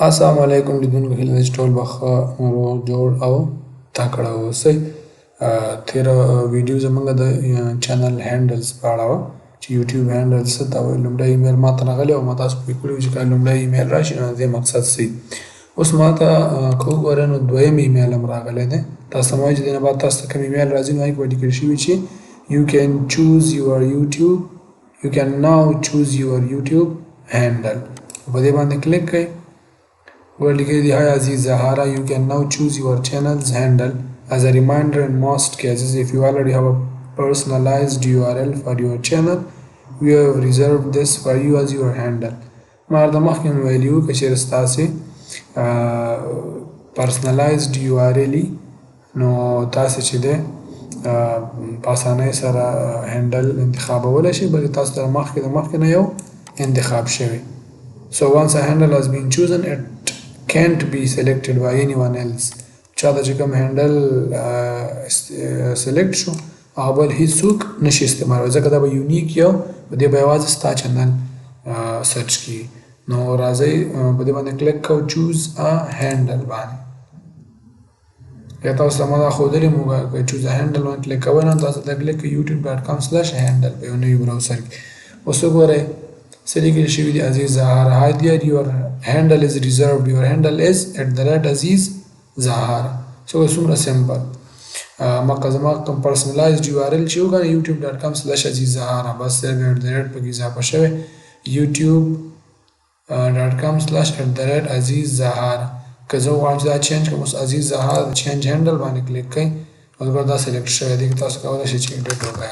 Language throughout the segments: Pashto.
السلام علیکم لیدونکو، هیله ده چې ټول به ښه روغ جوړ او تکړه اوسئ. تېره ویډیو زموږ د چینل هېنډلز په اړه وه چې یوټیوب هېنډل څه ته وایي. لومړی ایمیل ما ته راغلی او ما تاسو پوه کړي وو چې کله لومړی ایمیل راشي نو د دې مقصد څه وي. اوس ما ته که وګورئ نو دویم ایمیل هم راغلی دی. تاسو ته مې وایي چې دې نه بعد تاسو ته کوم ایمیل راځي نو هغې کې به لیکل شوي چې you can choose your YouTube you can now choose your YouTube handle. په دې باندې کلیک کړئ. وړوکی دی Hi Aziz Zahara, you can now choose your channel's handle. As a reminder, in most cases, if you already have a personalized URL for your channel, we have reserved this for you as your handle. ما د مخکې مې ویلي وو که چېرې ستاسې personalized URL وي نو تاسې چې دی په اسانۍ سره هینډل انتخابولی شئ، بلکې تاسو ته د مخکې نه یو انتخاب شوی. So once a handle has been chosen, it can't be selected by anyone else. چا ته چې کوم هینډل سلیکټ شو هغه بل هېڅوک نشي استعمالولی، ځکه دا به یونیک یو په دې به یوازې ستا چینل سرچ کېږي. نو راځئ په دې باندې کلیک کوو چوز ا هینډل باندې. یا تاسو ته ما دا ښودلي مو که چوز ا هینډل باندې کلیک کوئ نو تاسو ته کلیک کوئ youtube.com/handle په یو نوي براوزر کې. اوس وګورئ څه لیکل شوي دي Aziz Zahara. Hi there, your handle is reserved. Your handle is @Aziz Zahara. So څومره سمپل. مکه زما کوم پرسنلایزډ URL چې وګڼئ youtube.com/Aziz Zahara بس صرف پکې اضافه شوی youtube.com/Aziz Zahara. که زه وغواړم چې دا چینج کړم اوس Aziz Zahara د چینج هینډل باندې کلیک کړئ او وګورئ دا سلیکټ شوی دی. تاسو کولی شئ چې ایډیټ وکړئ.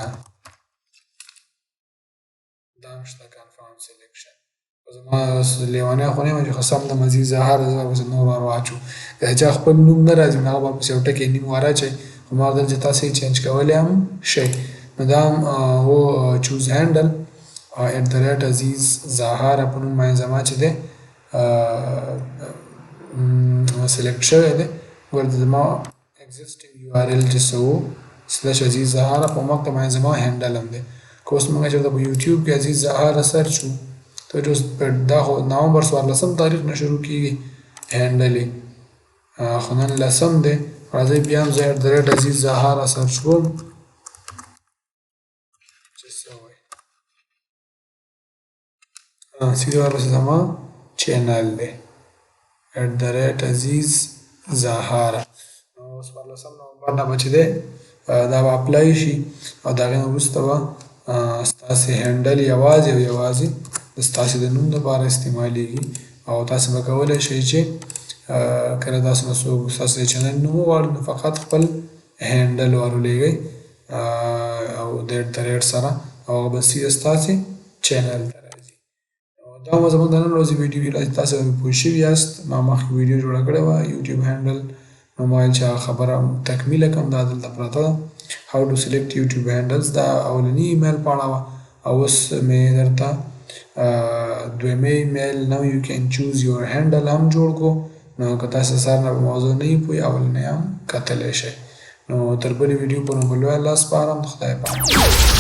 دا هم شته کنفرم سلیکشن. زما لیونی خو نه یم چې قسم دم Aziz Zahara زه ورپسې نور ور واچو. که د چا خپل نوم نه راځي نو هغه به ورپسې یو ټکی نیم ور اچئ خو ما غوښتل چې تاسې یې چینج کولی هم شئ. نو دا هم و چوز هینډل @Aziz Zahara په نوم باندې زما چې دی سلیکټ شوی دی. ګوره زما اګزسټینګ URL چې څه و /Aziz Zahara په مخکې باندې زما هینډل هم دی. که اوس موږ چېرته په یوټیوب کې Aziz Zahara سرچ وو ته چې اوس دا خو نومبر 14 تاریخ نه شروع کېږي هینډل یې خو نن 10 دی. راځئ بیا هم زه @Aziz Zahara سرچ کوم چې څه وایي سیدې ورپسې زما چینل دی @Aziz Zahara. نو 14 نومبر نه به چې دی دا به اپلای شي او د هغې نه وروسته به ستاسې هینډل یوازې او یوازې د ستاسې د نوم دپاره استعمالیږي او تاسې به کولی شئ چې کله تاسو نه څوک ستاسې د چینل نوم وغواړي نو فقط خپل هینډل ورولېږئ او د سره او هغه به سیده ستاسې چینل ته راځي. دا به زموږ د نن ورځې ویډیو وي. تاسو به پوه شوي یاست ما مخکې ویډیو جوړه کړې وه یوټیوب هینډل نو ما ویل چې هغه خبره تکمیله کړم. دا دلته پرته ده how to select YouTube handles. دا اولني ایمیل په اړه وه او اوس مې درته دویمې ایمیل now you can choose your handle هم جوړ کړو. نو که تاسو سر نه په موضوع نه یې پوهې اولنی هم کتلی شئ. نو تر بلې ویډیو پورې به لوی الله سپارم. د خدای پامان.